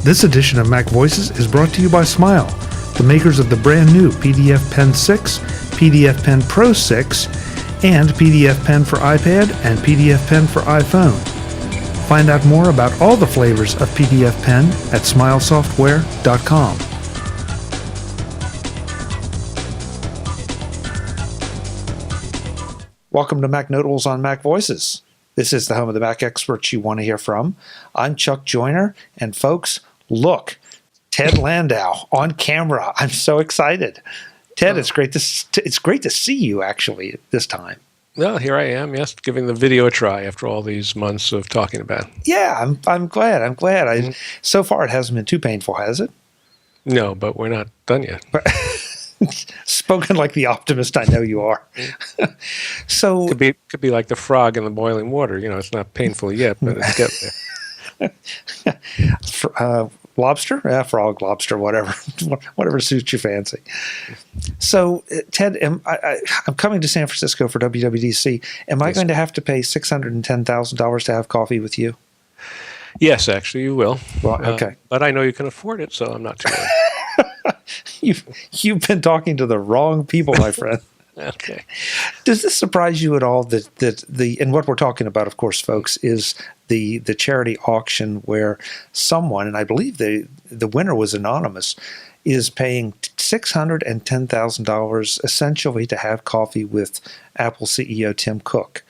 This edition of MacVoices is brought to you by Smile, the makers of the brand new PDF Pen 6, PDF Pen Pro 6, and PDF Pen for iPad and PDF Pen for iPhone. Find out more about all the flavors of PDF Pen at smilesoftware.com. Welcome to Mac Notables on MacVoices. This is the home of the Mac experts you want to hear from. I'm Chuck Joyner, and folks, look, Ted Landau on camera. I'm so excited. Ted, it's great to see you actually this time. Well, here I am, yes, giving the video a try after all these months of talking about it. Yeah, I'm glad. So far, it hasn't been too painful, has it? No, but we're not done yet. Spoken like the optimist I know you are. So could be like the frog in the boiling water. You know, it's not painful yet, but it's getting there. Lobster? Yeah, frog, lobster, whatever suits your fancy. So, Ted, I'm coming to San Francisco for WWDC. Am I going to have to pay $610,000 to have coffee with you? Yes, actually, you will. Well, okay. But I know you can afford it, so I'm not too worried. You've been talking to the wrong people, my friend. Okay. Does this surprise you at all that and what we're talking about, of course, folks, is the charity auction where someone, and I believe the winner was anonymous, is paying $610,000 essentially to have coffee with Apple CEO Tim Cook.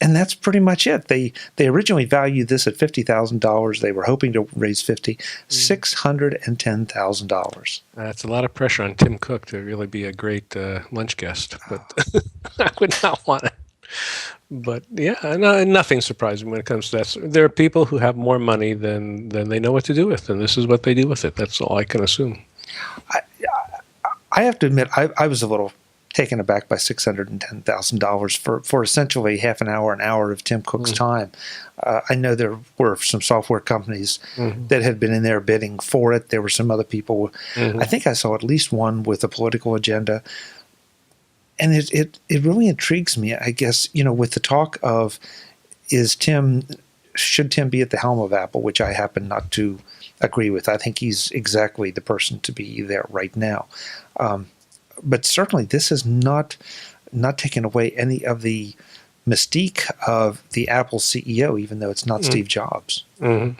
And that's pretty much it. They originally valued this at $50,000. They were hoping to raise $610,000. That's a lot of pressure on Tim Cook to really be a great lunch guest, but I would not want it. But yeah, nothing surprising when it comes to that. There are people who have more money than they know what to do with, and this is what they do with it. That's all I can assume. I have to admit, I was a little taken aback by $610,000 for essentially half an hour of Tim Cook's time. I know there were some software companies that had been in there bidding for it. There were some other people. I think I saw at least one with a political agenda. And it really intrigues me, I guess, with the talk of should Tim be at the helm of Apple, which I happen not to agree with. I think he's exactly the person to be there right now. But certainly this has not taken away any of the mystique of the Apple CEO, even though it's not Steve Jobs. No,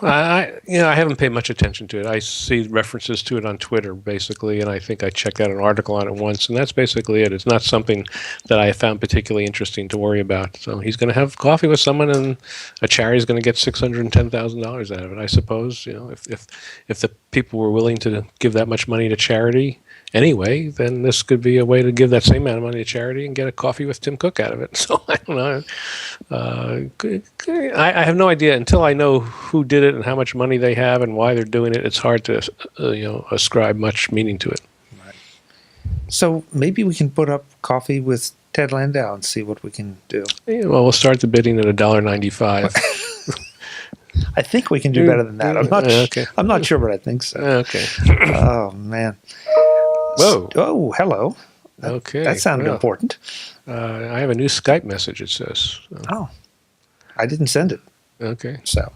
I haven't paid much attention to it. I see references to it on Twitter, basically, and I think I checked out an article on it once, and that's basically it. It's not something that I found particularly interesting to worry about. So he's going to have coffee with someone, and a charity is going to get $610,000 out of it. I suppose, if the people were willing to give that much money to charity anyway, then this could be a way to give that same amount of money to charity and get a coffee with Tim Cook out of it. So I don't know. I have no idea until I know who did it and how much money they have and why they're doing it. It's hard to ascribe much meaning to it. Right. So maybe we can put up coffee with Ted Landau and see what we can do. Yeah, well, we'll start the bidding at $1.95. I think we can do better than that. I'm not sure, but I think so. Okay. Oh man. Whoa. Oh, hello. Okay. That sounded important. I have a new Skype message, it says. Oh. I didn't send it. Okay. So,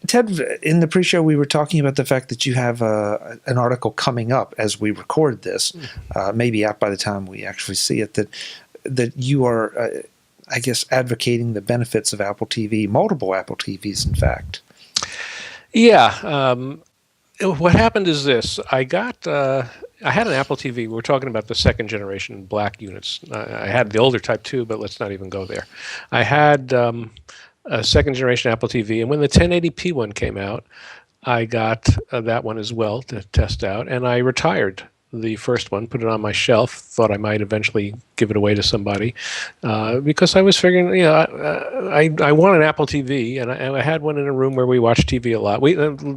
Ted, in the pre-show, we were talking about the fact that you have an article coming up as we record this, maybe out by the time we actually see it, that you are, I guess, advocating the benefits of Apple TV, multiple Apple TVs, in fact. Yeah. What happened is this. I had an Apple TV. We're talking about the second generation black units. I had the older Type 2, but let's not even go there. I had a second generation Apple TV, and when the 1080p one came out, I got that one as well to test out, and I retired the first one, put it on my shelf, thought I might eventually give it away to somebody, because I was figuring, I want an Apple TV, and I had one in a room where we watch TV a lot.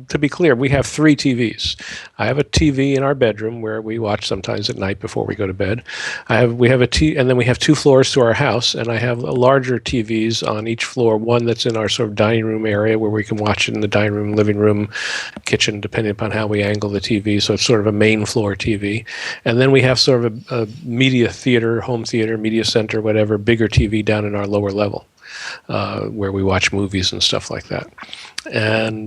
To be clear, we have 3 TVs. I have a TV in our bedroom where we watch sometimes at night before we go to bed. We have and then we have 2 floors to our house, and I have larger TVs on each floor. One that's in our sort of dining room area where we can watch it in the dining room, living room, kitchen, depending upon how we angle the TV. So it's sort of a main floor TV. And then we have sort of a media theater, home theater, media center, whatever, bigger TV down in our lower level, where we watch movies and stuff like that. I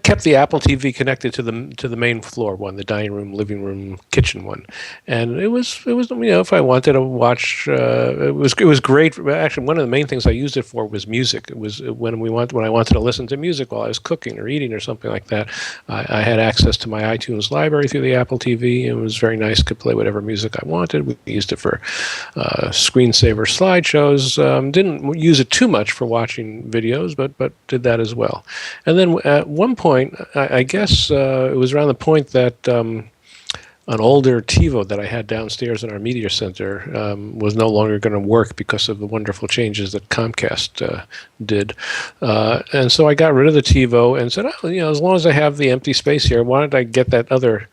kept the Apple TV connected to the main floor one, the dining room, living room, kitchen one, and it was if I wanted to watch, it was great. Actually, one of the main things I used it for was music. It was when I wanted to listen to music while I was cooking or eating or something like that. I had access to my iTunes library through the Apple TV. It was very nice. Could play whatever music I wanted. We used it for screensaver slideshows. Didn't use it too much for watching videos, but did that as well. And then at one point, I guess it was around the point that an older TiVo that I had downstairs in our media center was no longer going to work because of the wonderful changes that Comcast did. And so I got rid of the TiVo and said, as long as I have the empty space here, why don't I get that other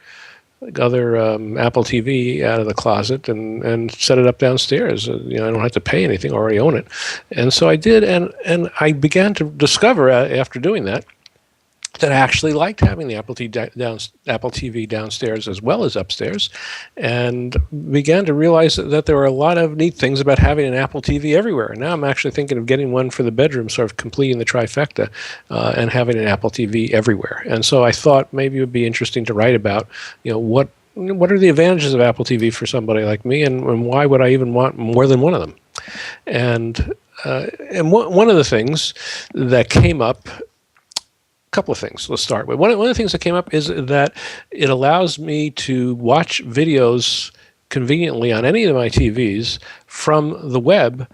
Apple TV out of the closet and set it up downstairs. I don't have to pay anything; I already own it. And so I did, and I began to discover after doing that I actually liked having the Apple TV downstairs as well as upstairs, and began to realize that there were a lot of neat things about having an Apple TV everywhere. And now I'm actually thinking of getting one for the bedroom, sort of completing the trifecta, and having an Apple TV everywhere. And so I thought maybe it would be interesting to write about, what are the advantages of Apple TV for somebody like me, and why would I even want more than one of them? And one of the things that came up. Couple of things. Let's start with one of the things that came up is that it allows me to watch videos conveniently on any of my TVs from the web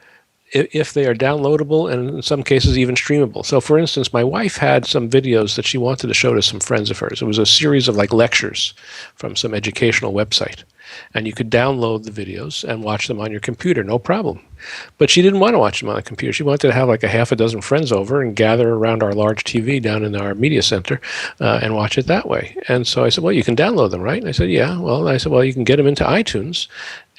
if they are downloadable and in some cases even streamable. So for instance, my wife had some videos that she wanted to show to some friends of hers. It was a series of lectures from some educational website. And you could download the videos and watch them on your computer, no problem. But she didn't want to watch them on the computer. She wanted to have a half a dozen friends over and gather around our large TV down in our media center and watch it that way. And so I said, well, you can download them, right? And I said, yeah. Well, you can get them into iTunes,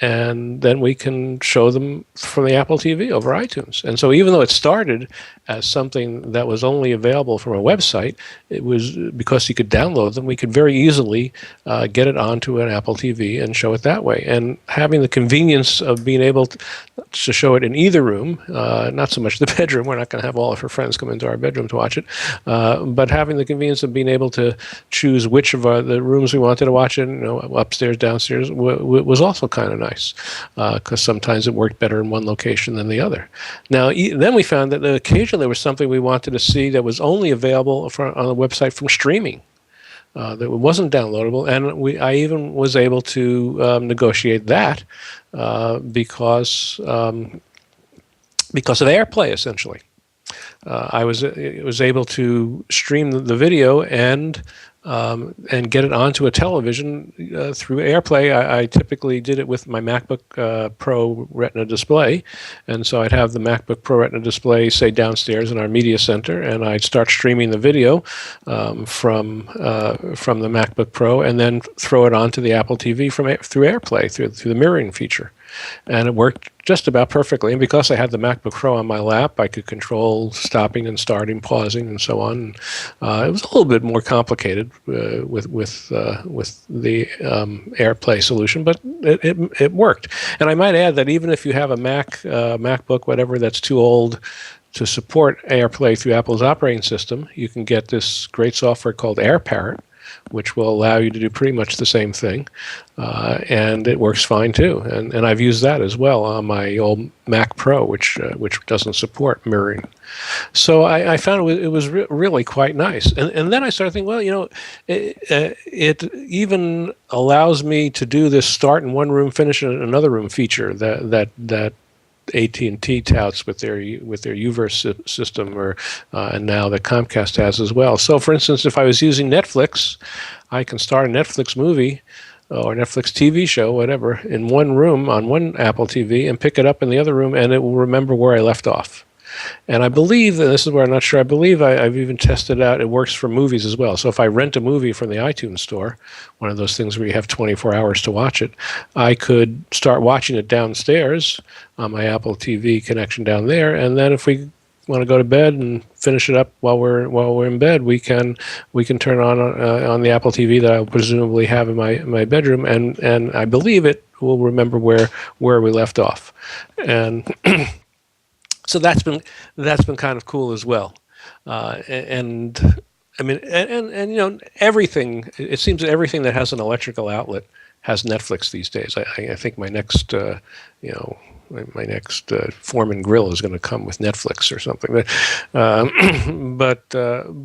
and then we can show them from the Apple TV over iTunes. And so even though it started as something that was only available from a website, it was because you could download them, we could very easily get it onto an Apple TV and show it that way. And having the convenience of being able to show it in either room, not so much the bedroom, we're not going to have all of her friends come into our bedroom to watch it, but having the convenience of being able to choose which of the rooms we wanted to watch it, upstairs, downstairs, was also kind of nice, because sometimes it worked better in one location than the other. Now, then we found that occasionally there was something we wanted to see that was only available on the website from streaming. That wasn't downloadable, and I even was able to negotiate that because of AirPlay, essentially. I was able to stream the video and get it onto a television through AirPlay. I typically did it with my MacBook Pro Retina display, and so I'd have the MacBook Pro Retina display, say, downstairs in our media center, and I'd start streaming the video from the MacBook Pro, and then throw it onto the Apple TV through AirPlay through the mirroring feature. And it worked just about perfectly. And because I had the MacBook Pro on my lap, I could control stopping and starting, pausing, and so on. It was a little bit more complicated with the AirPlay solution, but it worked. And I might add that even if you have a MacBook, whatever, that's too old to support AirPlay through Apple's operating system, you can get this great software called AirParrot, which will allow you to do pretty much the same thing, and it works fine too. And I've used that as well on my old Mac Pro, which doesn't support mirroring. So I found it was really quite nice. And then I started thinking, well, it even allows me to do this start in one room, finish in another room feature that AT&T touts with their Uverse system, and now that Comcast has as well. So, for instance, if I was using Netflix, I can start a Netflix movie or Netflix TV show, whatever, in one room on one Apple TV and pick it up in the other room, and it will remember where I left off. And I believe, and this is where I'm not sure, I believe I've even tested out, it works for movies as well. So if I rent a movie from the iTunes store, one of those things where you have 24 hours to watch it, I could start watching it downstairs on my Apple TV connection down there, and then if we want to go to bed and finish it up while we're in bed, we can turn on the Apple TV that I'll presumably have in my bedroom, and I believe it will remember where we left off. And so that's been kind of cool as well. And I mean, and you know, everything. It seems that everything that has an electrical outlet has Netflix these days. I think my next, you know, my next Foreman grill is going to come with Netflix or something.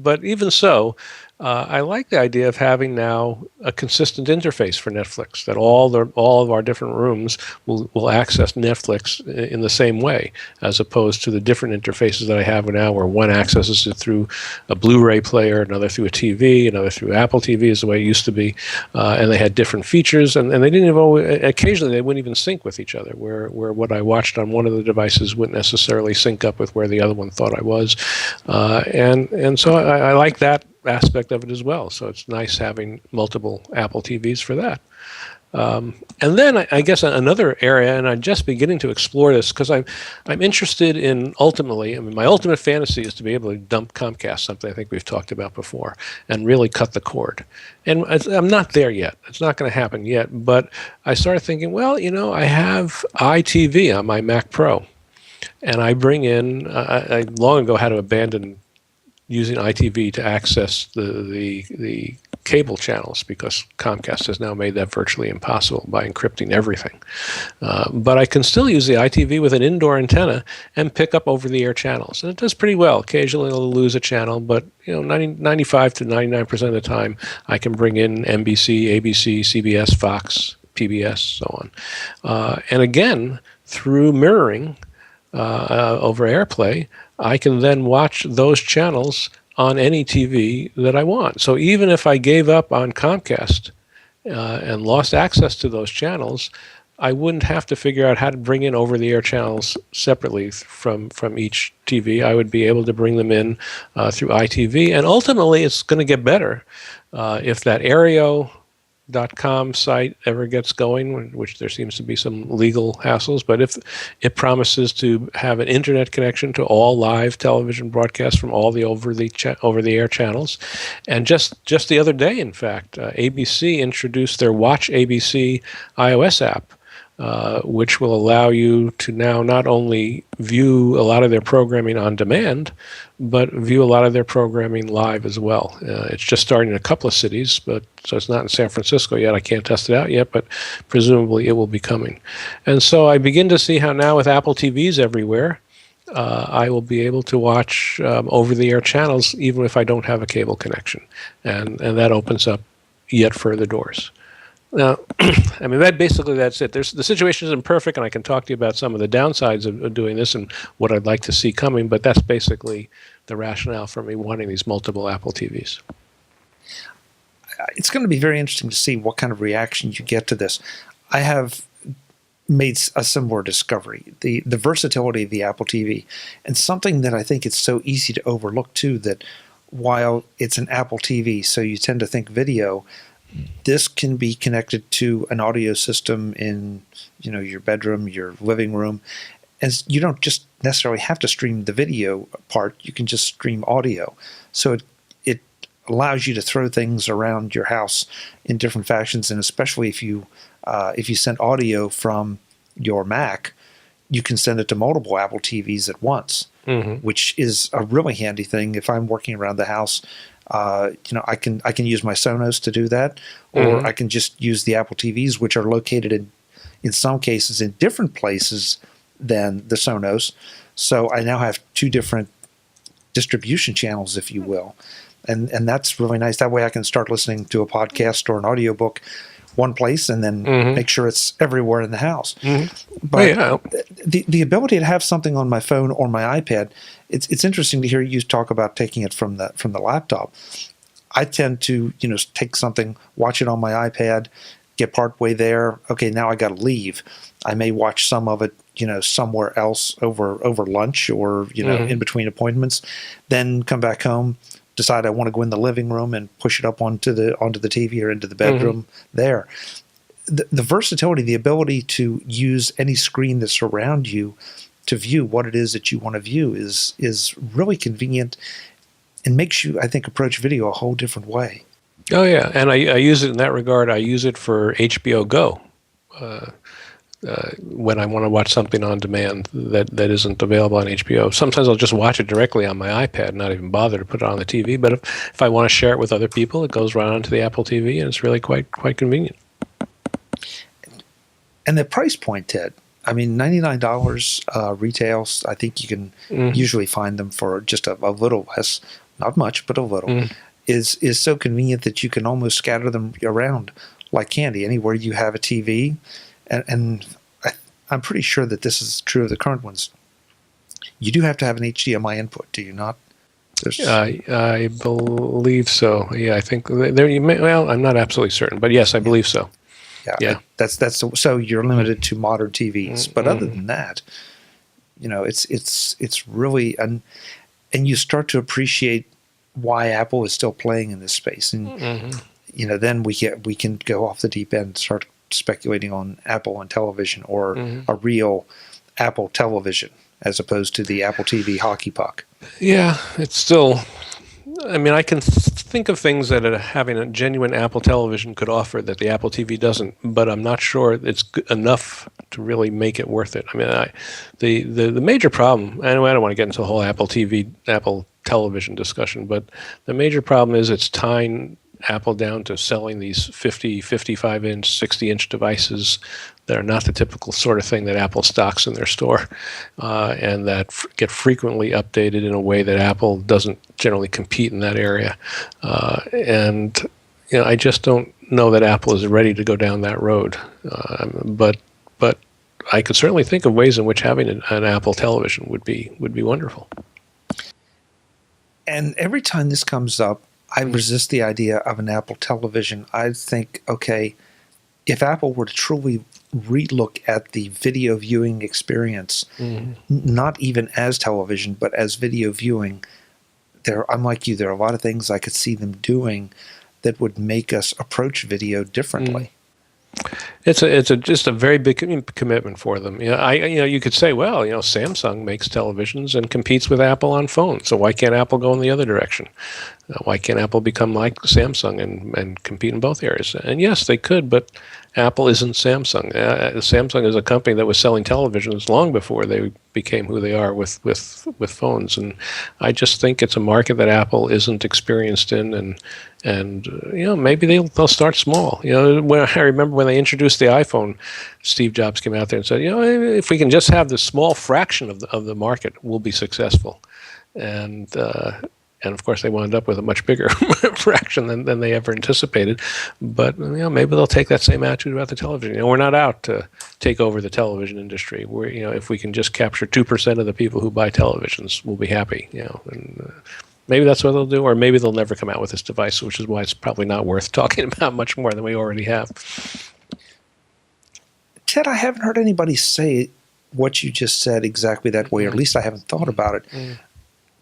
But even so, I like the idea of having now a consistent interface for Netflix. That all of our different rooms will access Netflix in the same way, as opposed to the different interfaces that I have now, where one accesses it through a Blu-ray player, another through a TV, another through Apple TVs, the way it used to be, and they had different features, and they didn't even occasionally they wouldn't even sync with each other. Where what I watched on one of the devices wouldn't necessarily sync up with where the other one thought I was, and so I like that aspect of it as well. So it's nice having multiple Apple TVs for that. And then I guess another area, and I'm just beginning to explore this because I'm interested in ultimately. I mean, my ultimate fantasy is to be able to dump Comcast, something I think we've talked about before, and really cut the cord. And I'm not there yet. It's not going to happen yet. But I started thinking, well, you know, I have iTV on my Mac Pro, and I bring in. I long ago had to abandon using ITV to access the cable channels because Comcast has now made that virtually impossible by encrypting everything. But I can still use the ITV with an indoor antenna and pick up over-the-air channels. And it does pretty well. Occasionally it'll lose a channel, but 95 to 99% of the time I can bring in NBC, ABC, CBS, Fox, PBS, so on. And again, through mirroring over AirPlay, I can then watch those channels on any TV that I want. So even if I gave up on Comcast and lost access to those channels, I wouldn't have to figure out how to bring in over-the-air channels separately from each TV. I would be able to bring them in through ITV. And ultimately, it's going to get better if that Aereo.com site ever gets going, which there seems to be some legal hassles, but if it promises to have an internet connection to all live television broadcasts from all the over-the-air channels. And just the other day, in fact, ABC introduced their Watch ABC iOS app, which will allow you to now not only view a lot of their programming on demand, but view a lot of their programming live as well. It's just starting in a couple of cities, so it's not in San Francisco yet. I can't test it out yet, but presumably it will be coming. And so I begin to see how now with Apple TVs everywhere, I will be able to watch over-the-air channels even if I don't have a cable connection. And that opens up yet further doors. Now, I mean, that's it. The situation isn't perfect, and I can talk to you about some of the downsides of doing this and what I'd like to see coming, but that's basically the rationale for me wanting these multiple Apple TVs. It's going to be very interesting to see what kind of reaction you get to this. I have made a similar discovery, the versatility of the Apple TV, and something that I think it's so easy to overlook, too, that while it's an Apple TV, so you tend to think video, this can be connected to an audio system in, your bedroom, your living room, and you don't just necessarily have to stream the video part. You can just stream audio. So it allows you to throw things around your house in different fashions, and especially if you send audio from your Mac, you can send it to multiple Apple TVs at once, which is a really handy thing. If I'm working around the house, I can use my Sonos to do that, or I can just use the Apple TVs, which are located in some cases in different places than the Sonos. So I now have two different distribution channels, if you will, and that's really nice. That way I can start listening to a podcast or an audiobook one place and then make sure it's everywhere in the house. But the ability to have something on my phone or my iPad, it's interesting to hear you talk about taking it from the laptop. I tend to take something, watch it on my iPad, get partway there. Okay, now I got to leave. I may watch some of it somewhere else over lunch or in between appointments, then come back home, decide I want to go in the living room and push it up onto the TV or into the bedroom there. The versatility, the ability to use any screen that's around you to view what it is that you want to view is really convenient and makes you, I think, approach video a whole different way. Oh, yeah. And I use it in that regard. I use it for HBO Go. when I want to watch something on demand that isn't available on HBO. Sometimes I'll just watch it directly on my iPad, not even bother to put it on the TV. But if I want to share it with other people, it goes right onto the Apple TV, and it's really quite convenient. And the price point, Ted, I mean, $99 retails, I think you can usually find them for just a little less, not much, but a little, is so convenient that you can almost scatter them around like candy anywhere you have a TV. And I'm pretty sure that this is true of the current ones. You do have to have an HDMI input, do you not? I believe so. Yeah, I think well, I'm not absolutely certain, but yes, I believe so. Yeah. So you're limited to modern TVs, but other than that, it's really and you start to appreciate why Apple is still playing in this space, and then we can go off the deep end and start speculating on Apple on television or a real Apple television as opposed to the Apple TV hockey puck. Yeah, it's still. I mean, I can think of things that having a genuine Apple television could offer that the Apple TV doesn't, but I'm not sure it's enough to really make it worth it. I mean, the major problem, and I don't want to get into the whole Apple television discussion, but the major problem is it's tying Apple down to selling these 50, 55-inch, 60-inch devices that are not the typical sort of thing that Apple stocks in their store, and that get frequently updated in a way that Apple doesn't generally compete in that area. And I just don't know that Apple is ready to go down that road. But I could certainly think of ways in which having an Apple television would be wonderful. And every time this comes up, I resist the idea of an Apple television. I think, okay, if Apple were to truly relook at the video viewing experience, not even as television, but as video viewing, I'm like you, there are a lot of things I could see them doing that would make us approach video differently. It's just a very big commitment for them. You could say, well, Samsung makes televisions and competes with Apple on phones. So why can't Apple go in the other direction? Why can't Apple become like Samsung and compete in both areas? And yes, they could, but Apple isn't Samsung. Samsung is a company that was selling televisions long before they became who they are with phones. And I just think it's a market that Apple isn't experienced in, and maybe they'll start small. When I remember when they introduced the iPhone, Steve Jobs came out there and said, if we can just have the small fraction of the market, we'll be successful. And of course, they wound up with a much bigger fraction than they ever anticipated. But maybe they'll take that same attitude about the television. We're not out to take over the television industry. If we can just capture 2% of the people who buy televisions, we'll be happy. And maybe that's what they'll do, or maybe they'll never come out with this device, which is why it's probably not worth talking about much more than we already have. Ted, I haven't heard anybody say what you just said exactly that way, or at least I haven't thought about it.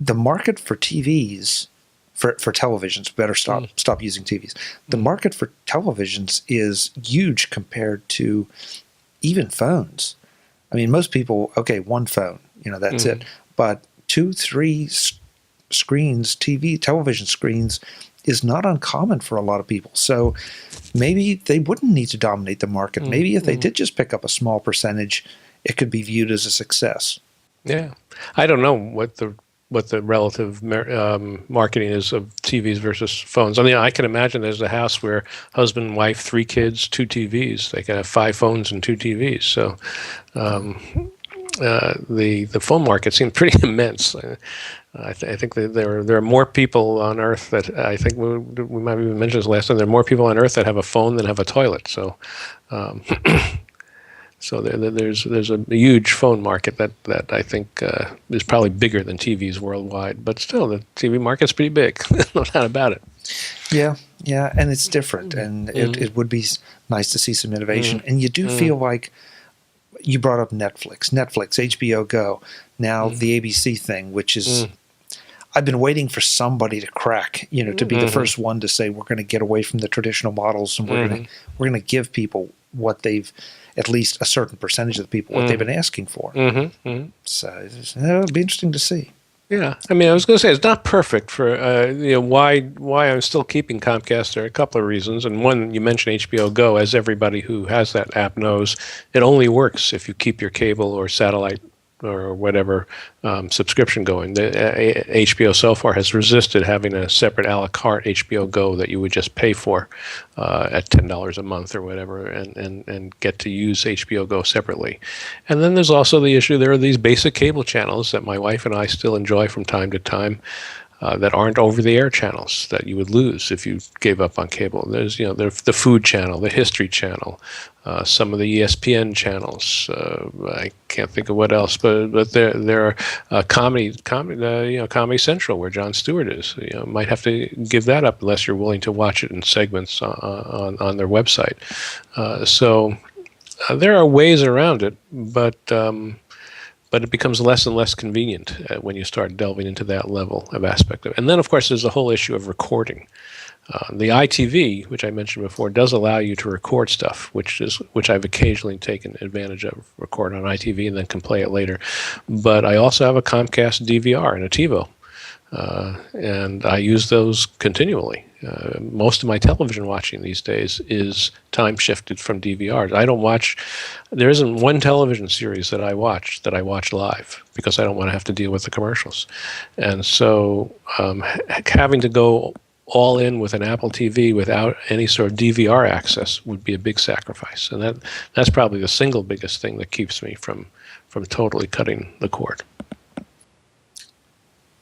The market for TVs, for televisions, better stop using TVs. The market for televisions is huge compared to even phones. I mean, most people, okay, one phone, that's it. But 2, 3 screens, television screens, is not uncommon for a lot of people. So maybe they wouldn't need to dominate the market. Maybe if they did just pick up a small percentage, it could be viewed as a success. Yeah. I don't know what the relative marketing is of TVs versus phones. I mean, I can imagine there's a house where husband, wife, 3 kids, 2 TVs. They can have 5 phones and 2 TVs. So the phone market seems pretty immense. I think that there are more people on Earth that I think we might have even mentioned this last time. There are more people on Earth that have a phone than have a toilet. So. So there's a huge phone market that I think is probably bigger than TVs worldwide. But still, the TV market's pretty big. No doubt about it. Yeah, and it's different, and it would be nice to see some innovation. And you do feel like you brought up Netflix, HBO Go, now the ABC thing, which is I've been waiting for somebody to crack, to be the first one to say we're going to get away from the traditional models and we're going to give people what they've, at least a certain percentage of the people, what they've been asking for. So it'll be interesting to see. Yeah, I mean, I was going to say it's not perfect for why I'm still keeping Comcast. There are a couple of reasons, and one, you mentioned HBO Go. As everybody who has that app knows, it only works if you keep your cable or satellite or whatever subscription going. The HBO so far has resisted having a separate a la carte HBO Go that you would just pay for at $10 a month or whatever, and get to use HBO Go separately. And then there's also the issue, there are these basic cable channels that my wife and I still enjoy from time to time, that aren't over-the-air channels that you would lose if you gave up on cable. There's, the Food Channel, the History Channel, some of the ESPN channels. I can't think of what else, but there are Comedy Central, where Jon Stewart is. Might have to give that up unless you're willing to watch it in segments on their website. So there are ways around it, but it becomes less and less convenient when you start delving into that level of aspect of it. And then, of course, there's the whole issue of recording. The iTV, which I mentioned before, does allow you to record stuff, which I've occasionally taken advantage of, record on iTV and then can play it later. But I also have a Comcast DVR and a TiVo, and I use those continually. Most of my television watching these days is time shifted from DVRs. There isn't one television series that I watch live, because I don't want to have to deal with the commercials. And so having to go all in with an Apple TV without any sort of DVR access would be a big sacrifice. And that's probably the single biggest thing that keeps me from totally cutting the cord.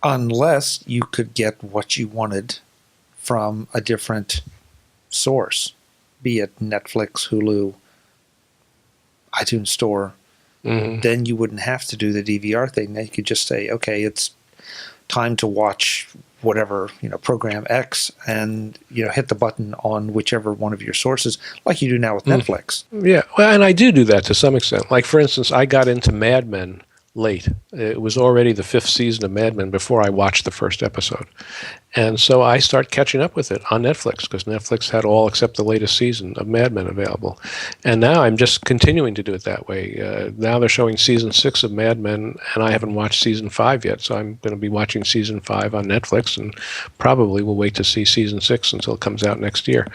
Unless you could get what you wanted from a different source, be it Netflix, Hulu, iTunes Store, then you wouldn't have to do the DVR thing. Then you could just say, okay, it's time to watch whatever, program X, and hit the button on whichever one of your sources, like you do now with Netflix. Yeah, well, and I do that to some extent. Like, for instance, I got into Mad Men late. It was already the 5th season of Mad Men before I watched the first episode. And so I start catching up with it on Netflix, because Netflix had all except the latest season of Mad Men available. And now I'm just continuing to do it that way. Now they're showing season 6 of Mad Men, and I haven't watched season 5 yet. So I'm going to be watching season 5 on Netflix, and probably will wait to see season 6 until it comes out next year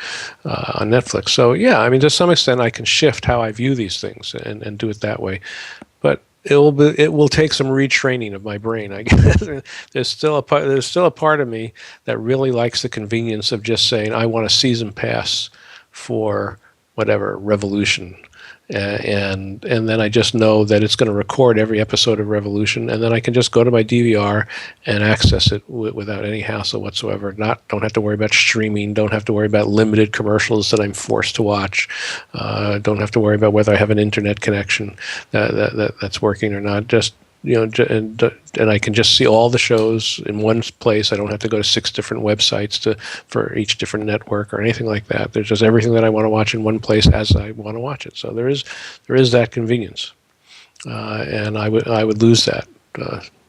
on Netflix. So yeah, I mean, to some extent I can shift how I view these things and do it that way. But it will take some retraining of my brain, I guess. There's still a part of me that really likes the convenience of just saying, I want a season pass for whatever Revolution, and then I just know that it's going to record every episode of Revolution, and then I can just go to my DVR and access it without any hassle whatsoever. Don't have to worry about streaming, don't have to worry about limited commercials that I'm forced to watch, don't have to worry about whether I have an internet connection that's working or not. Just and I can just see all the shows in one place. I don't have to go to 6 different websites for each different network or anything like that. There's just everything that I want to watch in one place as I want to watch it. So there is that convenience, and I would lose that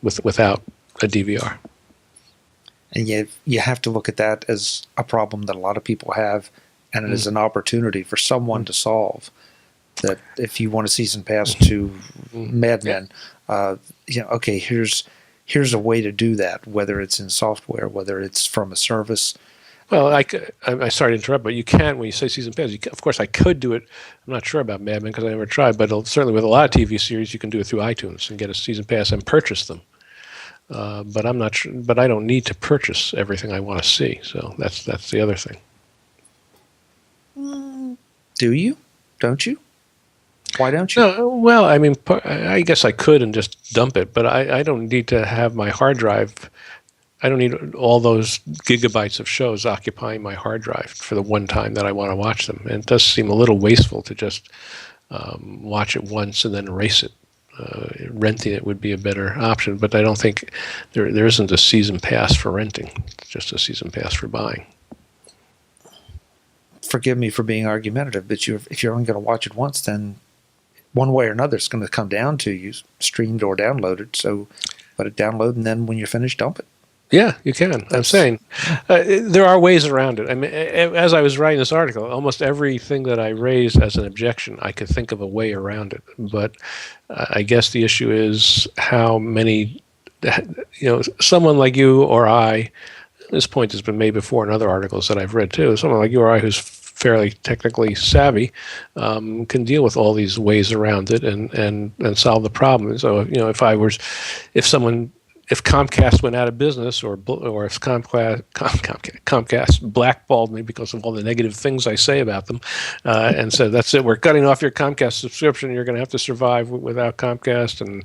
without a DVR. And yet you have to look at that as a problem that a lot of people have, and it is an opportunity for someone to solve. That if you want a season pass to Mad Men, okay, here's a way to do that, whether it's in software, whether it's from a service. Well, I'm sorry to interrupt, but you can, when you say season pass, of course I could do it. I'm not sure about Mad Men because I never tried, but certainly with a lot of TV series, you can do it through iTunes and get a season pass and purchase them. But I'm not sure, but I don't need to purchase everything I want to see. So that's the other thing. Do you? Don't you? Why don't you? No, well, I mean, I guess I could and just dump it, but I don't need to have my hard drive. I don't need all those gigabytes of shows occupying my hard drive for the one time that I want to watch them. And it does seem a little wasteful to just watch it once and then erase it. Renting it would be a better option, but I don't think there isn't a season pass for renting. It's just a season pass for buying. Forgive me for being argumentative, but if you're only going to watch it once, then one way or another, it's going to come down to you streamed or downloaded. So let it download, and then when you're finished, dump it. Yeah, you can. I'm saying there are ways around it. I mean, as I was writing this article, almost everything that I raised as an objection, I could think of a way around it. But I guess the issue is how many someone like you or I, this point has been made before in other articles that I've read too, someone like you or I who's fairly technically savvy can deal with all these ways around it and solve the problem. So, if Comcast went out of business, or if Comcast blackballed me because of all the negative things I say about them, and said, "That's it, we're cutting off your Comcast subscription. You're going to have to survive without Comcast, and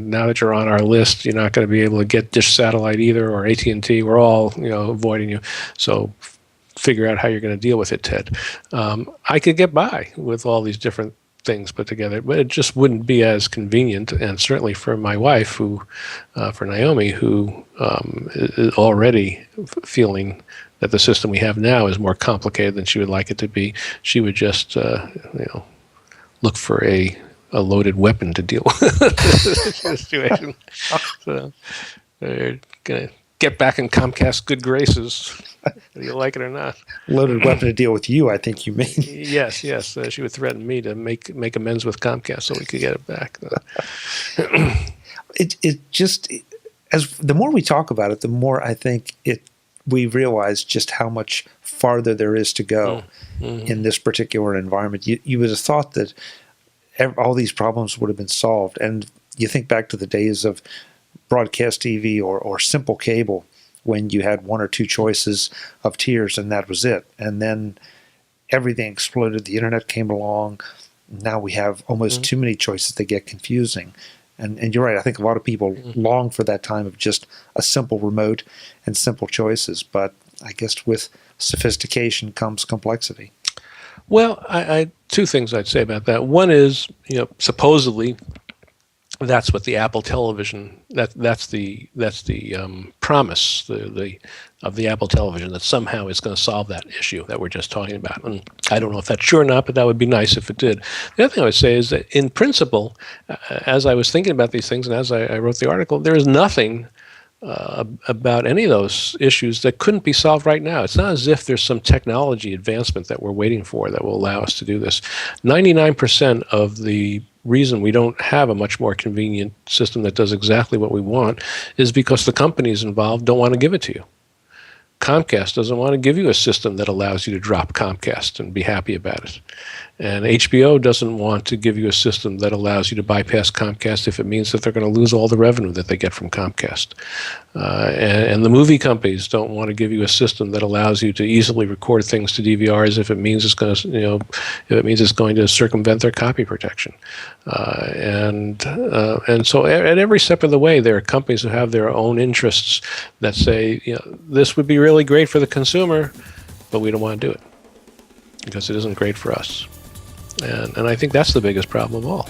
now that you're on our list, you're not going to be able to get Dish Satellite either, or AT&T. We're all avoiding you. So figure out how you're going to deal with it, Ted." I could get by with all these different things put together, but it just wouldn't be as convenient. And certainly for my wife, for Naomi, who is already feeling that the system we have now is more complicated than she would like it to be, she would just look for a loaded weapon to deal with the situation. So they're going to get back in Comcast's good graces, whether you like it or not. Loaded weapon to deal with you, I think you mean. Yes. She would threaten me to make amends with Comcast so we could get it back. It just, as the more we talk about it, the more I think we realize just how much farther there is to go in this particular environment. You would have thought that all these problems would have been solved, and you think back to the days of broadcast TV or simple cable, when you had one or two choices of tiers and that was it. And then everything exploded. The internet came along. Now we have almost too many choices that get confusing. And you're right. I think a lot of people long for that time of just a simple remote and simple choices. But I guess with sophistication comes complexity. Well, I two things I'd say about that. One is, supposedly that's what the Apple television, that's the promise of the Apple television, that somehow it's going to solve that issue that we're just talking about. And I don't know if that's true or not, but that would be nice if it did. The other thing I would say is that in principle, as I was thinking about these things and as I wrote the article, there is nothing about any of those issues that couldn't be solved right now. It's not as if there's some technology advancement that we're waiting for that will allow us to do this. 99% of the reason we don't have a much more convenient system that does exactly what we want is because the companies involved don't want to give it to you. Comcast doesn't want to give you a system that allows you to drop Comcast and be happy about it. And HBO doesn't want to give you a system that allows you to bypass Comcast if it means that they're going to lose all the revenue that they get from Comcast. And the movie companies don't want to give you a system that allows you to easily record things to DVRs if it means it's going to, circumvent their copy protection. And so at every step of the way, there are companies who have their own interests that say, this would be really great for the consumer, but we don't want to do it because it isn't great for us. And I think that's the biggest problem of all.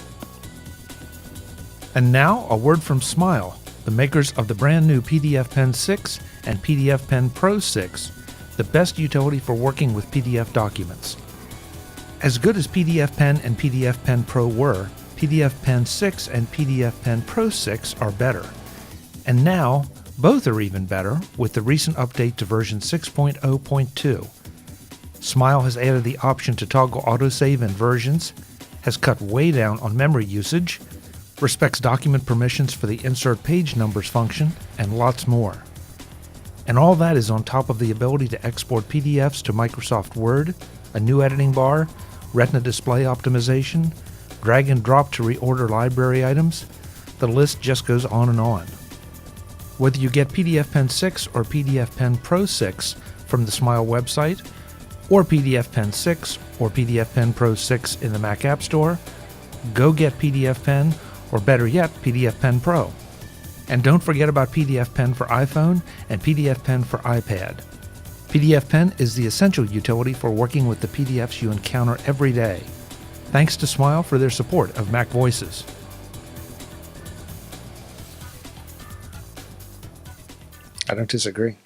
And now, a word from Smile, the makers of the brand new PDF Pen 6 and PDF Pen Pro 6, the best utility for working with PDF documents. As good as PDF Pen and PDF Pen Pro were, PDF Pen 6 and PDF Pen Pro 6 are better. And now, both are even better with the recent update to version 6.0.2. Smile has added the option to toggle autosave in versions, has cut way down on memory usage, respects document permissions for the insert page numbers function, and lots more. And all that is on top of the ability to export PDFs to Microsoft Word, a new editing bar, Retina display optimization, drag and drop to reorder library items. The list just goes on and on. Whether you get PDF Pen 6 or PDF Pen Pro 6 from the Smile website, or PDF Pen 6 or PDF Pen Pro 6 in the Mac App Store, go get PDF Pen, or better yet, PDF Pen Pro. And don't forget about PDF Pen for iPhone and PDF Pen for iPad. PDF Pen is the essential utility for working with the PDFs you encounter every day. Thanks to Smile for their support of MacVoices. I don't disagree.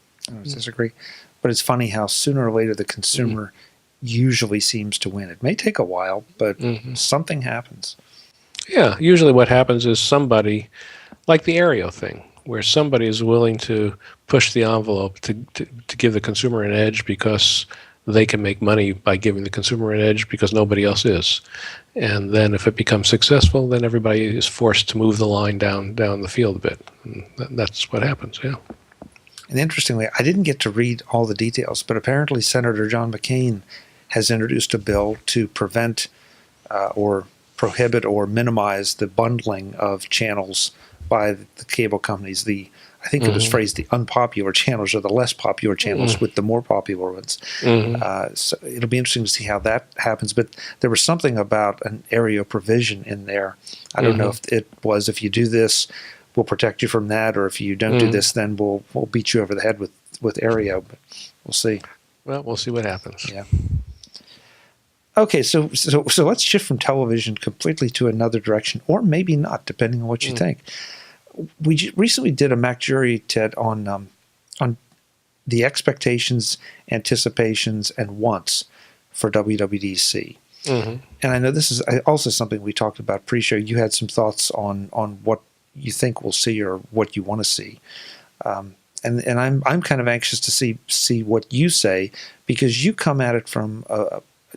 But it's funny how sooner or later the consumer usually seems to win. It may take a while, but something happens. Yeah, usually what happens is somebody, like the Aereo thing, where somebody is willing to push the envelope to give the consumer an edge because they can make money by giving the consumer an edge because nobody else is. And then if it becomes successful, then everybody is forced to move the line down the field a bit. And that's what happens, yeah. And interestingly, I didn't get to read all the details, but apparently Senator John McCain has introduced a bill to prevent or prohibit or minimize the bundling of channels by the cable companies. I think it was phrased the unpopular channels or the less popular channels with the more popular ones. So it'll be interesting to see how that happens. But there was something about an area provision in there. I don't know if it was, if you do this, we'll protect you from that, or if you don't do this, then we'll beat you over the head with area. But we'll see. Well, we'll see what happens. Yeah. Okay, so let's shift from television completely to another direction, or maybe not, depending on what you think. We recently did a Mac Jury, Ted, on the expectations, anticipations, and wants for WWDC. And I know this is also something we talked about pre-show. You had some thoughts on what you think we'll see or what you want to see. And I'm kind of anxious to see what you say, because you come at it from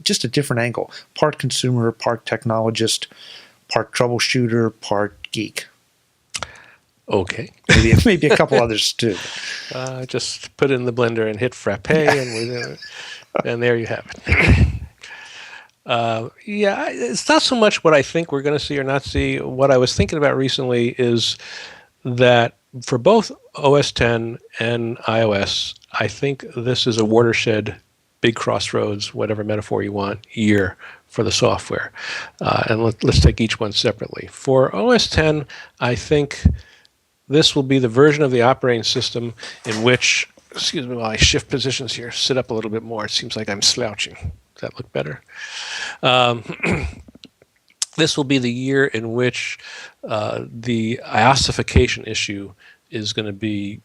just a different angle. Part consumer, part technologist, part troubleshooter, part geek. Okay. Maybe a couple others too. Just put it in the blender and hit frappe, and there you have it. It's not so much what I think we're going to see or not see. What I was thinking about recently is that for both OS X and iOS, I think this is a watershed, big crossroads, whatever metaphor you want, year for the software. And let's take each one separately. For OS X, I think this will be the version of the operating system in which, excuse me while I shift positions here, sit up a little bit more. It seems like I'm slouching. Does that look better? This will be the year in which the iosification issue is going to be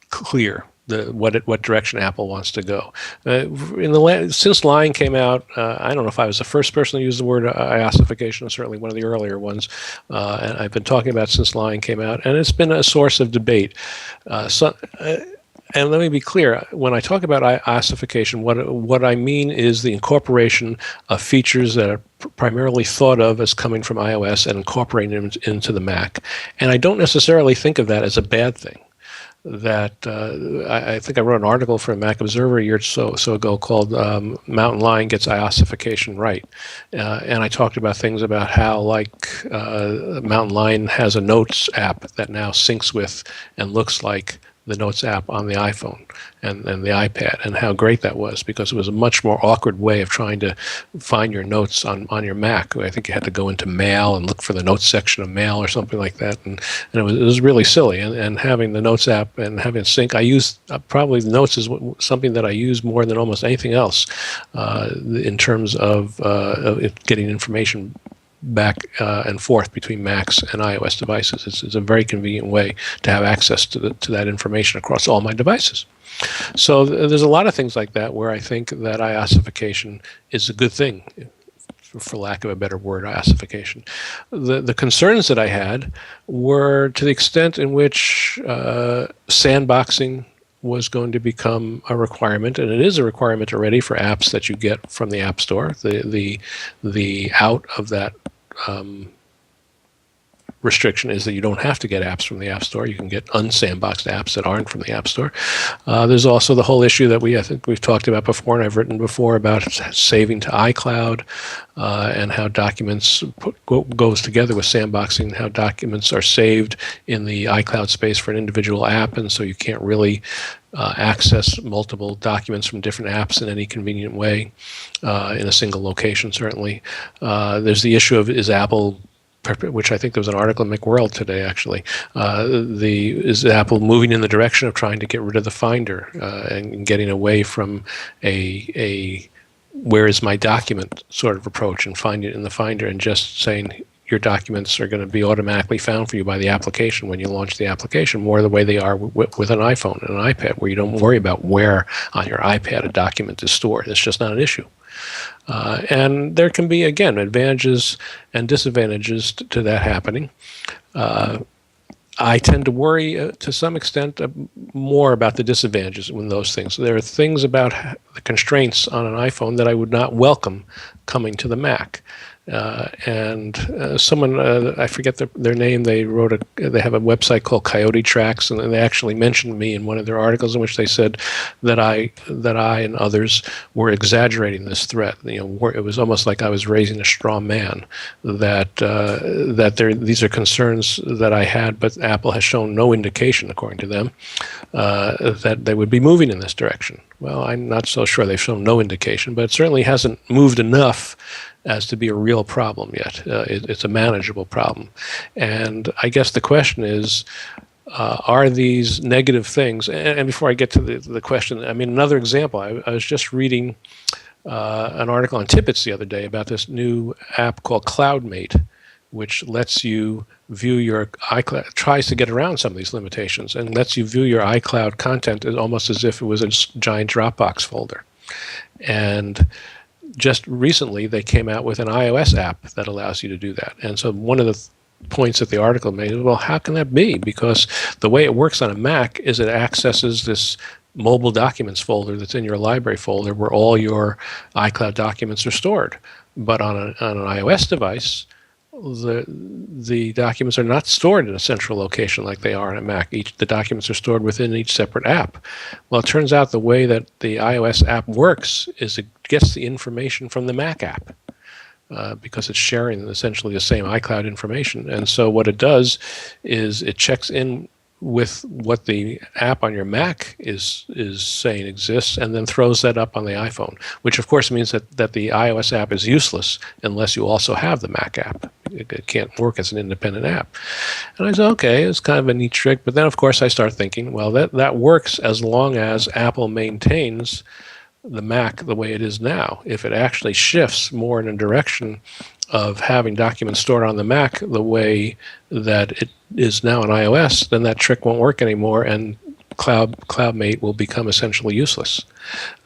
clear. What direction Apple wants to go. Since Line came out, I don't know if I was the first person to use the word iosification, certainly one of the earlier ones, and I've been talking about since Line came out, and it's been a source of debate. And let me be clear, when I talk about iosification, what I mean is the incorporation of features that are primarily thought of as coming from iOS and incorporating them into the Mac. And I don't necessarily think of that as a bad thing. That I think I wrote an article for Mac Observer a year or so ago called Mountain Lion Gets iosification Right. And I talked about things about how, like, Mountain Lion has a Notes app that now syncs with and looks like the Notes app on the iPhone and the iPad, and how great that was, because it was a much more awkward way of trying to find your notes on your Mac. I think you had to go into Mail and look for the Notes section of Mail or something like that, and it was really silly. And having the Notes app and having sync, I use probably the Notes is something that I use more than almost anything else in terms of getting information back and forth between Macs and iOS devices. It's a very convenient way to have access to that information across all my devices. So there's a lot of things like that where I think that iosification is a good thing, for lack of a better word, iosification. The concerns that I had were to the extent in which sandboxing was going to become a requirement, and it is a requirement already for apps that you get from the App Store. The out of that restriction is that you don't have to get apps from the App Store. You can get unsandboxed apps that aren't from the App Store. There's also the whole issue that I think we've talked about before, and I've written before, about saving to iCloud and how documents goes together with sandboxing, how documents are saved in the iCloud space for an individual app, and so you can't really access multiple documents from different apps in any convenient way in a single location, certainly. There's the issue of, is Apple, which I think there was an article in Macworld today, actually, is Apple moving in the direction of trying to get rid of the Finder and getting away from a where is my document sort of approach and find it in the Finder, and just saying your documents are going to be automatically found for you by the application when you launch the application, more the way they are with an iPhone and an iPad, where you don't worry about where on your iPad a document is stored. It's just not an issue. And there can be, again, advantages and disadvantages to that happening. I tend to worry to some extent more about the disadvantages in those things. There are things about the constraints on an iPhone that I would not welcome coming to the Mac. Someone, I forget their name, they have a website called Coyote Tracks, and they actually mentioned me in one of their articles in which they said that I and others were exaggerating this threat. It was almost like I was raising a straw man, that these are concerns that I had, but Apple has shown no indication, according to them, that they would be moving in this direction. Well, I'm not so sure. They've shown no indication, but it certainly hasn't moved enough as to be a real problem yet. It's a manageable problem. And I guess the question is, are these negative things? And before I get to the question, I mean, another example, I was just reading an article on Tippets the other day about this new app called CloudMate, which lets you view your iCloud, tries to get around some of these limitations, and lets you view your iCloud content almost as if it was a giant Dropbox folder. And just recently, they came out with an iOS app that allows you to do that. And so one of the points that the article made is, well, how can that be? Because the way it works on a Mac is it accesses this mobile documents folder that's in your library folder where all your iCloud documents are stored. But on an iOS device, the documents are not stored in a central location like they are on a Mac. The documents are stored within each separate app. Well, it turns out the way that the iOS app works is it gets the information from the Mac app because it's sharing essentially the same iCloud information. And so what it does is it checks in with what the app on your Mac is saying exists, and then throws that up on the iPhone, which of course means that the iOS app is useless unless you also have the Mac app. It can't work as an independent app. And I said, okay, it's kind of a neat trick. But then, of course, I start thinking, well, that works as long as Apple maintains the Mac the way it is now. If it actually shifts more in a direction of having documents stored on the Mac the way that it is now on iOS, then that trick won't work anymore, and CloudMate will become essentially useless.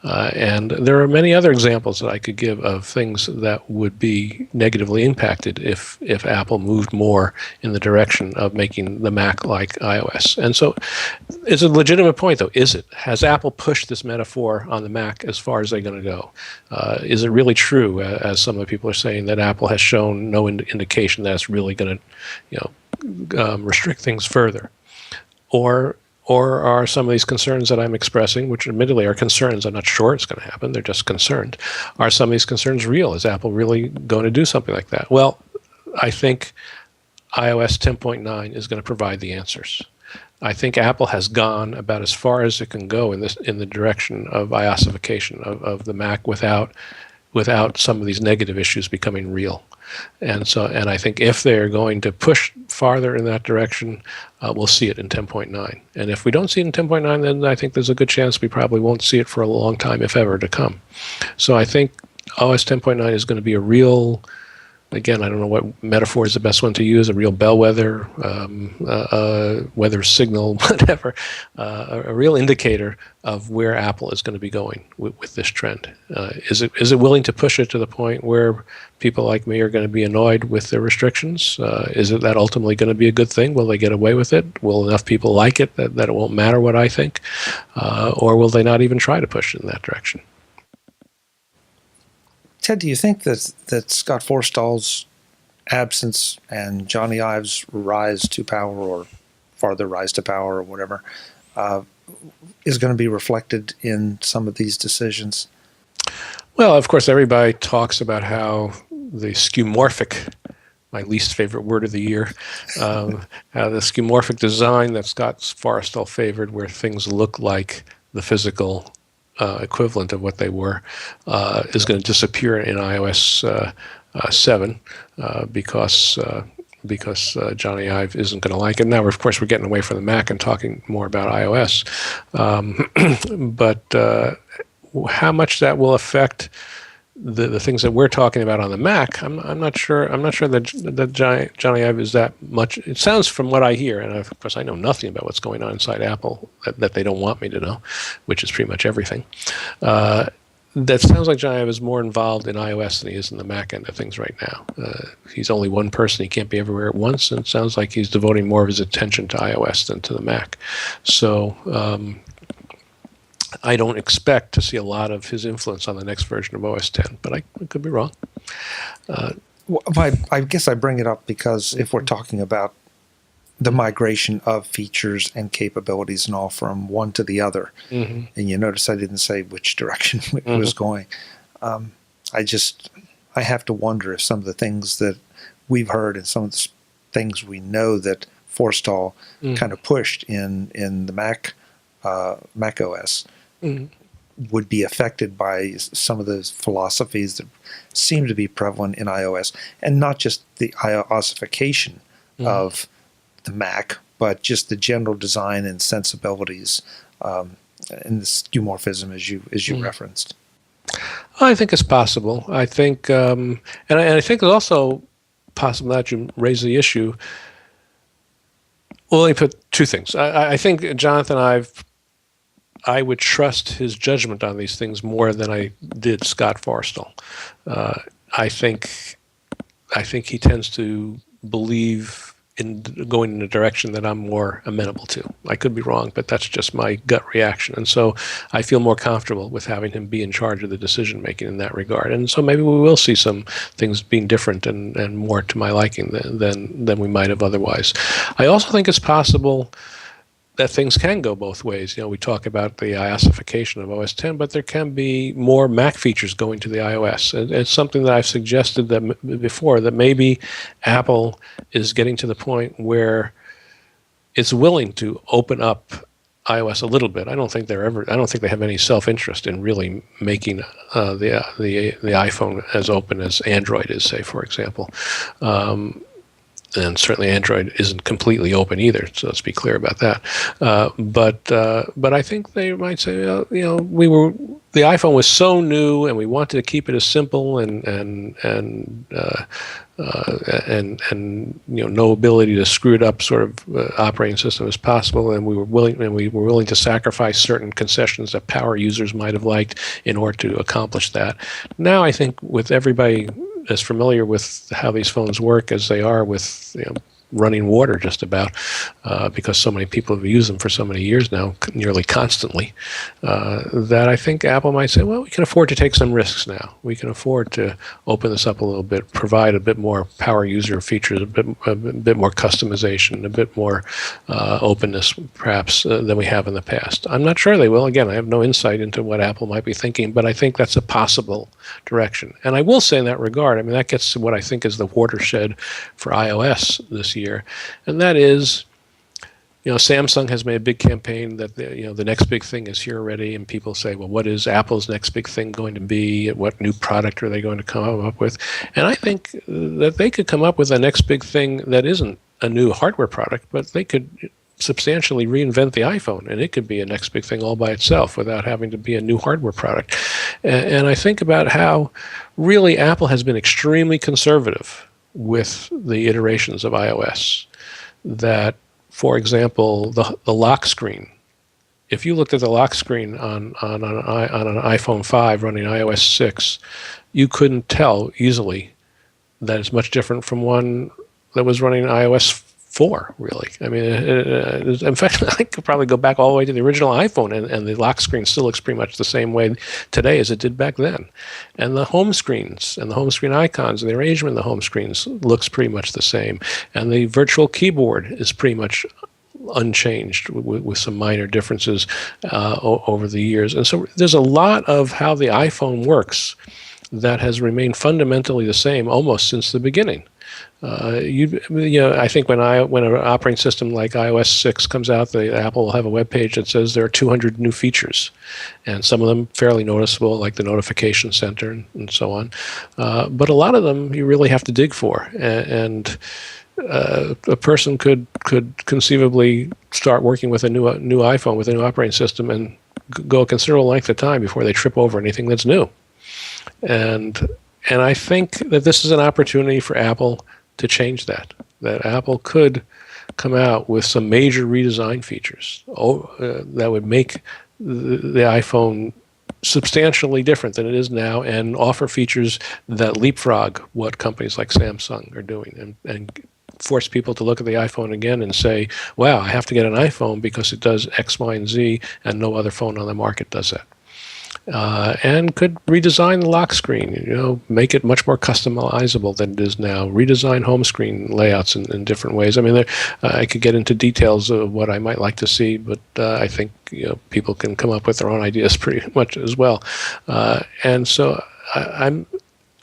And there are many other examples that I could give of things that would be negatively impacted if Apple moved more in the direction of making the Mac like iOS. And so it's a legitimate point, though. Has Apple pushed this metaphor on the Mac as far as they're going to go? Is it really true, as some of the people are saying, that Apple has shown no indication that it's really going to restrict things further? Or are some of these concerns that I'm expressing, which admittedly are concerns, I'm not sure it's going to happen, they're just concerned, are some of these concerns real? Is Apple really going to do something like that? Well, I think iOS 10.9 is going to provide the answers. I think Apple has gone about as far as it can go in the direction of iOSification of the Mac without some of these negative issues becoming real. And I think if they're going to push farther in that direction, we'll see it in 10.9. And if we don't see it in 10.9, then I think there's a good chance we probably won't see it for a long time, if ever, to come. So I think OS 10.9 is going to be a real, again, I don't know what metaphor is the best one to use, a real bellwether, weather signal, whatever, a real indicator of where Apple is going to be going with this trend. Is it willing to push it to the point where people like me are going to be annoyed with the restrictions? Is it that ultimately going to be a good thing? Will they get away with it? Will enough people like it that it won't matter what I think? Or will they not even try to push it in that direction? Ted, do you think that Scott Forstall's absence and Johnny Ive's rise to power, or farther rise to power, or whatever, is going to be reflected in some of these decisions? Well, of course, everybody talks about how the skeuomorphic, my least favorite word of the year, how the skeuomorphic design that Scott Forstall favored, where things look like the physical equivalent of what they were, is going to disappear in iOS 7 because Johnny Ive isn't going to like it. Now, of course, we're getting away from the Mac and talking more about iOS. But how much that will affect the things that we're talking about on the Mac, I'm not sure. I'm not sure that Johnny Ive is that much. It sounds, from what I hear, and of course I know nothing about what's going on inside Apple that they don't want me to know, which is pretty much everything. that sounds like John is more involved in iOS than he is in the Mac end of things right now. He's only one person. He can't be everywhere at once, and it sounds like he's devoting more of his attention to iOS than to the Mac. So I don't expect to see a lot of his influence on the next version of OS X, but I could be wrong. Well, I guess I bring it up because if we're talking about the migration of features and capabilities and all from one to the other, and you notice I didn't say which direction it was going. I have to wonder if some of the things that we've heard and some of the things we know that Forstall kind of pushed in the Mac OS would be affected by some of those philosophies that seem to be prevalent in iOS, and not just the iOSification of the Mac, but just the general design and sensibilities and the skeuomorphism as you referenced. I think it's possible. I think, and I think it's also possible that you raise the issue. Well, let me put two things. I think Jonathan, I would trust his judgment on these things more than I did Scott Forstall. I think he tends to believe in going in a direction that I'm more amenable to. I could be wrong, but that's just my gut reaction. And so I feel more comfortable with having him be in charge of the decision making in that regard. And so maybe we will see some things being different and more to my liking than we might have otherwise. I also think it's possible that things can go both ways. We talk about the iOSification of OS X, but there can be more Mac features going to the iOS. And it's something that I've suggested before, that maybe Apple is getting to the point where it's willing to open up iOS a little bit. I don't think they have any self-interest in really making the iPhone as open as Android is, say, for example. And certainly Android isn't completely open either, so let's be clear about that. But I think they might say, the iPhone was so new, and we wanted to keep it as simple and no ability to screw it up sort of operating system as possible, and we were willing to sacrifice certain concessions that power users might have liked in order to accomplish that. Now I think with everybody as familiar with how these phones work as they are with running water just about, because so many people have used them for so many years now, nearly constantly, that I think Apple might say, well, we can afford to take some risks now. We can afford to open this up a little bit, provide a bit more power user features, a bit more customization, a bit more openness perhaps than we have in the past. I'm not sure they will. Again, I have no insight into what Apple might be thinking, but I think that's a possible direction. And I will say in that regard, that gets to what I think is the watershed for iOS this year, and that is, Samsung has made a big campaign that the next big thing is here already, and people say, well, what is Apple's next big thing going to be? What new product are they going to come up with? And I think that they could come up with a next big thing that isn't a new hardware product, but they could substantially reinvent the iPhone, and it could be a next big thing all by itself without having to be a new hardware product. And I think about how really Apple has been extremely conservative with the iterations of iOS. That, for example, the lock screen. If you looked at the lock screen on an iPhone 5 running iOS 6, you couldn't tell easily that it's much different from one that was running iOS 4, really. In fact, I could probably go back all the way to the original iPhone, and the lock screen still looks pretty much the same way today as it did back then. And the home screens and the home screen icons and the arrangement of the home screens looks pretty much the same. And the virtual keyboard is pretty much unchanged with some minor differences over the years. And so there's a lot of how the iPhone works that has remained fundamentally the same almost since the beginning. I think when an operating system like iOS 6 comes out, Apple will have a web page that says there are 200 new features, and some of them fairly noticeable, like the notification center and so on. But a lot of them you really have to dig for, and a person could conceivably start working with a new iPhone with a new operating system and go a considerable length of time before they trip over anything that's new. And I think that this is an opportunity for Apple to change that Apple could come out with some major redesign features that would make the iPhone substantially different than it is now and offer features that leapfrog what companies like Samsung are doing, and force people to look at the iPhone again and say, wow, I have to get an iPhone because it does X, Y, and Z, and no other phone on the market does that. And could redesign the lock screen, make it much more customizable than it is now, redesign home screen layouts in different ways. I mean, I could get into details of what I might like to see, but I think people can come up with their own ideas pretty much as well. And so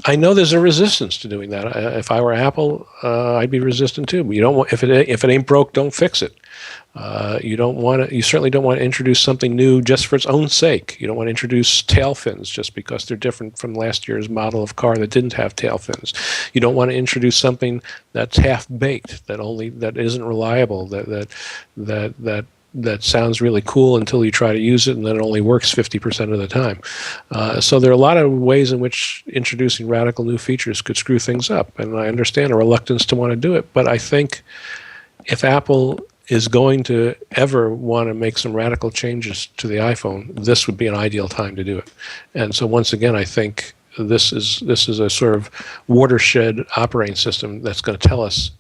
I know there's a resistance to doing that. If I were Apple, I'd be resistant too. But you don't want, if it ain't broke, don't fix it. You certainly don't want to introduce something new just for its own sake. You don't want to introduce tail fins just because they're different from last year's model of car that didn't have tail fins. You don't want to introduce something that's half baked, that isn't reliable, that sounds really cool until you try to use it, and then it only works 50% of the time. So there are a lot of ways in which introducing radical new features could screw things up, and I understand a reluctance to want to do it. But I think if Apple is going to ever want to make some radical changes to the iPhone, this would be an ideal time to do it. And so once again, I think this is a sort of watershed operating system that's going to tell us,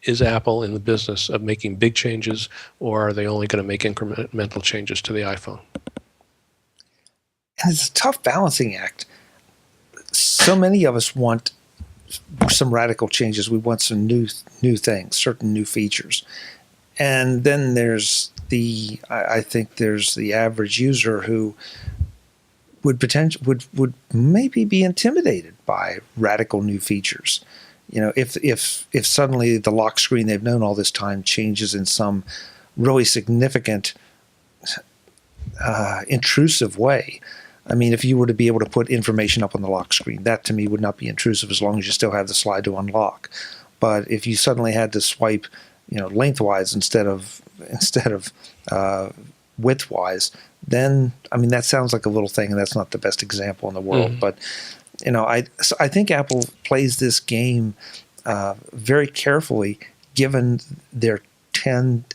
is Apple in the business of making big changes, or are they only going to make incremental changes to the iPhone? And it's a tough balancing act. So many of us want some radical changes. We want some new things, certain new features. And then there's I think there's the average user who would maybe be intimidated by radical new features. If suddenly the lock screen they've known all this time changes in some really significant, intrusive way. I mean, if you were to be able to put information up on the lock screen, that to me would not be intrusive as long as you still have the slide to unlock. But if you suddenly had to swipe, lengthwise instead of widthwise, then I mean that sounds like a little thing, and that's not the best example in the world. But I think Apple plays this game very carefully, given their trend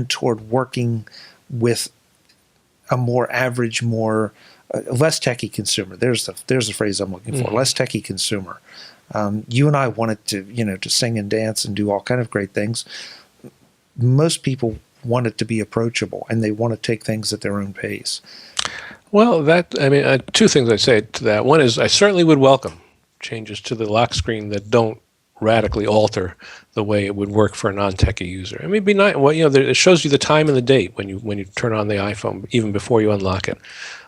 toward working with a more average, less techie consumer. There's the phrase I'm looking for. Less techie consumer. You and I wanted to sing and dance and do all kind of great things. Most people want it to be approachable, and they want to take things at their own pace. Well, two things I'd say to that. One is I certainly would welcome changes to the lock screen that don't radically alter the way it would work for a non-techie user. I mean, it'd be nice. Well, it shows you the time and the date when you turn on the iPhone, even before you unlock it.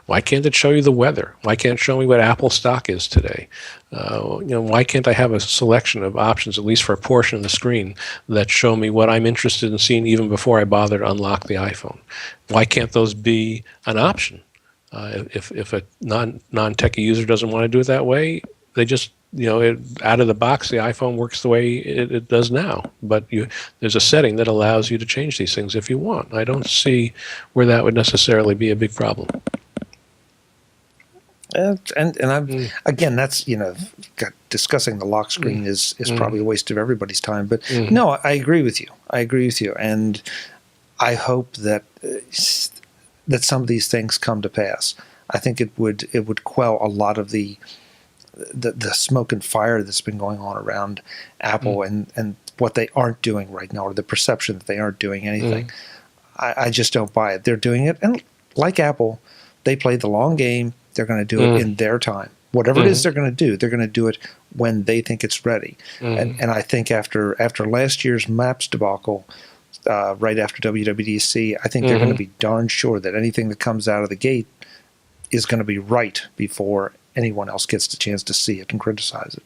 Why can't it show you the weather? Why can't it show me what Apple stock is today? Why can't I have a selection of options, at least for a portion of the screen, that show me what I'm interested in seeing even before I bother to unlock the iPhone? Why can't those be an option? If a non-techie user doesn't want to do it that way, they just, out of the box, the iPhone works the way it does now. But there's a setting that allows you to change these things if you want. I don't see where that would necessarily be a big problem. And I'm again, that's discussing the lock screen is probably a waste of everybody's time. But no, I agree with you. And I hope that some of these things come to pass. I think it would quell a lot of the smoke and fire that's been going on around Apple and what they aren't doing right now, or the perception that they aren't doing anything. I just don't buy it. They're doing it, and like Apple, they play the long game. They're going to do it in their time. Whatever it is they're going to do it when they think it's ready. And I think after last year's Maps debacle, right after WWDC, I think they're going to be darn sure that anything that comes out of the gate is going to be right before anyone else gets the chance to see it and criticize it.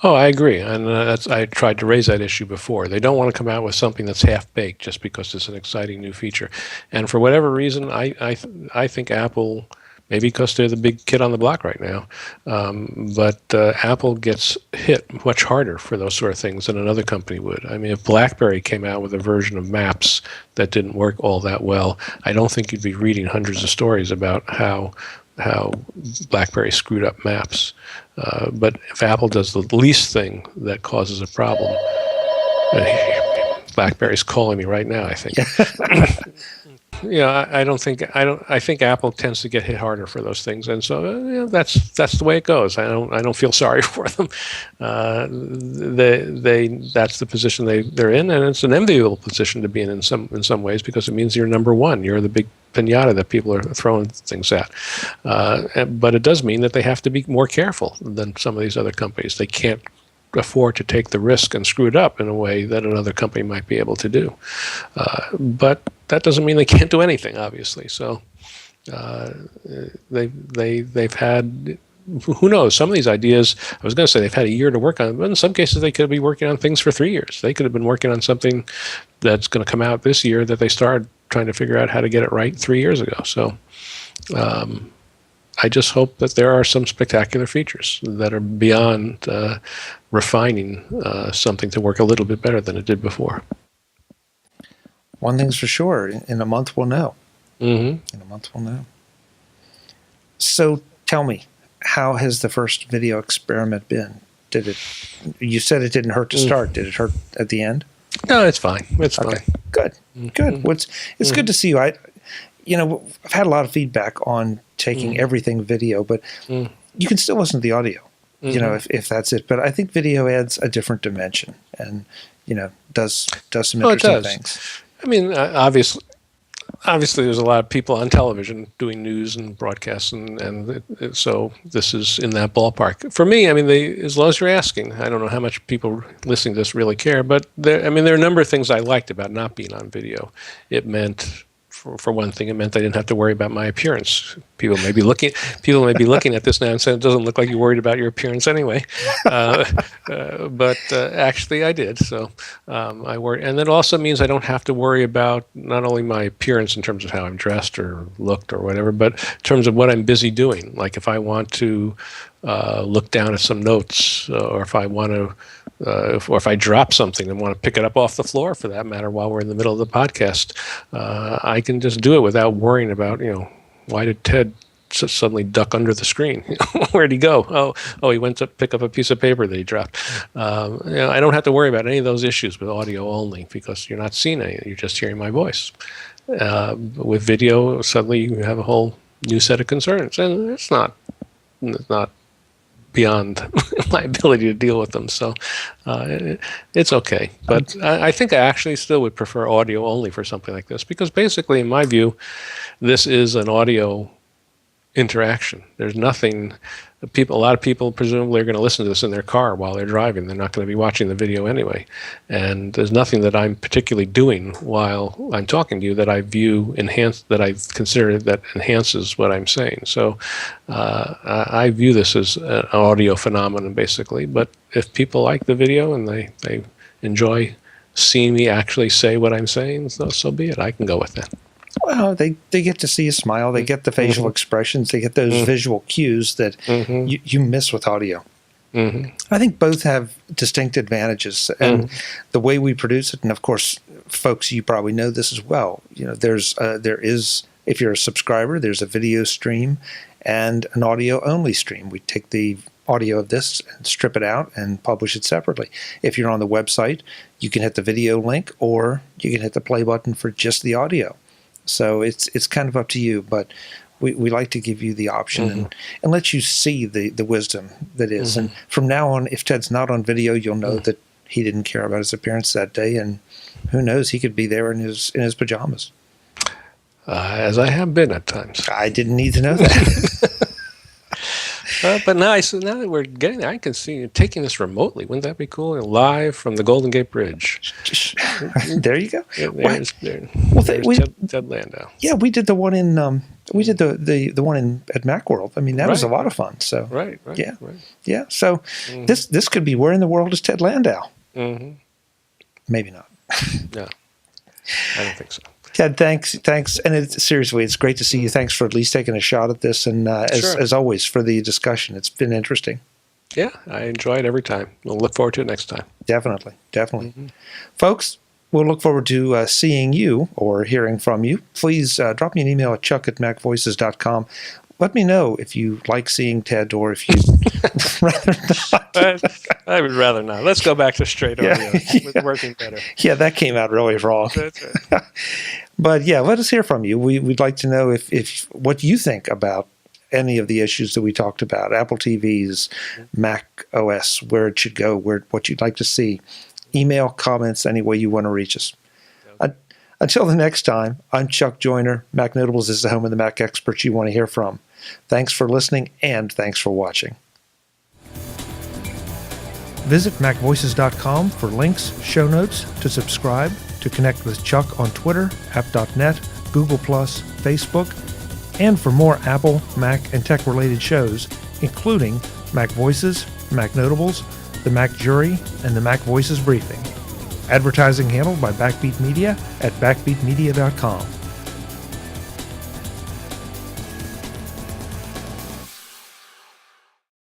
Oh, I agree, and I tried to raise that issue before. They don't want to come out with something that's half-baked just because it's an exciting new feature. And for whatever reason, I think Apple, maybe because they're the big kid on the block right now, but Apple gets hit much harder for those sort of things than another company would. I mean, if BlackBerry came out with a version of Maps that didn't work all that well, I don't think you'd be reading hundreds of stories about how BlackBerry screwed up Maps. But if Apple does the least thing that causes a problem, BlackBerry's calling me right now, I think. I think Apple tends to get hit harder for those things, and so that's the way it goes. I don't feel sorry for them. That's the position they're in, and it's an enviable position to be in some ways, because it means you're number one. You're the big pinata that people are throwing things at. But it does mean that they have to be more careful than some of these other companies. They can't afford to take the risk and screw it up in a way that another company might be able to do. But that doesn't mean they can't do anything, obviously. So they've had, who knows, some of these ideas, I was going to say they've had a year to work on, but in some cases they could be working on things for 3 years. They could have been working on something that's going to come out this year that they started trying to figure out how to get it right 3 years ago. So I just hope that there are some spectacular features that are beyond refining something to work a little bit better than it did before. One thing's for sure, in a month we'll know. Mm-hmm. In a month we'll know. So tell me, how has the first video experiment been? You said it didn't hurt to start. Did it hurt at the end? No, it's fine. It's fine. Good. Good. Well, it's good to see you. I've had a lot of feedback on taking everything video, but you can still listen to the audio, if that's it. But I think video adds a different dimension and, does some interesting things. I mean, obviously there's a lot of people on television doing news and broadcasts, and so this is in that ballpark. For me, I mean, as long as you're asking, I don't know how much people listening to this really care, but there are a number of things I liked about not being on video. It meant, for one thing, it meant I didn't have to worry about my appearance. People may be looking at this now and saying, it doesn't look like you're worried about your appearance anyway. But actually I did. So I worry. And that also means I don't have to worry about not only my appearance in terms of how I'm dressed or looked or whatever, but in terms of what I'm busy doing. Like if I want to look down at some notes, or if I want to, or if I drop something and want to pick it up off the floor, for that matter, while we're in the middle of the podcast, I can just do it without worrying about, why did Ted suddenly duck under the screen? Where'd he go? Oh, he went to pick up a piece of paper that he dropped. I don't have to worry about any of those issues with audio only, because you're not seeing any, you're just hearing my voice. With video, suddenly you have a whole new set of concerns, and it's not beyond my ability to deal with them. So it's okay. But I think I actually still would prefer audio only for something like this, because basically, in my view, this is an audio interaction. There's nothing. A lot of people presumably are going to listen to this in their car while they're driving. They're not going to be watching the video anyway. And there's nothing that I'm particularly doing while I'm talking to you that I consider that enhances what I'm saying. So I view this as an audio phenomenon, basically. But if people like the video and they enjoy seeing me actually say what I'm saying, so be it. I can go with that. Well, they get to see a smile. They get the facial expressions. They get those visual cues that you miss with audio. I think both have distinct advantages. And the way we produce it, and of course, folks, you probably know this as well. There is, if you're a subscriber, there's a video stream and an audio-only stream. We take the audio of this and strip it out and publish it separately. If you're on the website, you can hit the video link, or you can hit the play button for just the audio. So it's kind of up to you, but we like to give you the option and let you see the wisdom that is. And from now on, if Ted's not on video, you'll know that he didn't care about his appearance that day, and who knows, he could be there in his pajamas. As I have been at times. I didn't need to know that. But now that we're getting there, I can see you taking this remotely. Wouldn't that be cool? Live from the Golden Gate Bridge. There you go. There's Ted Landau. Yeah, we did the one in the one at Macworld. I mean, that was a lot of fun. So right. Yeah. So this could be, where in the world is Ted Landau? Maybe not. No, I don't think so. Ted, thanks, and seriously, it's great to see you. Thanks for at least taking a shot at this, and as always, for the discussion. It's been interesting. Yeah, I enjoy it every time. We'll look forward to it next time. Definitely. Folks, we'll look forward to seeing you or hearing from you. Please drop me an email at chuck@macvoices.com. let me know if you like seeing Ted or if you rather not. I would rather not. Let's go back to straight audio. Yeah. It's working better. Yeah, that came out really wrong. That's right. But yeah, let us hear from you. We'd like to know if what you think about any of the issues that we talked about, Apple TVs, Mac OS, where it should go, what you'd like to see. Email, comments, any way you want to reach us. Until the next time, I'm Chuck Joyner. Mac Notables is the home of the Mac experts you want to hear from. Thanks for listening, and thanks for watching. Visit MacVoices.com for links, show notes, to subscribe, to connect with Chuck on Twitter, app.net, Google+, Facebook, and for more Apple, Mac, and tech-related shows, including Mac Voices, Mac Notables, the Mac Jury, and the Mac Voices Briefing. Advertising handled by Backbeat Media at backbeatmedia.com.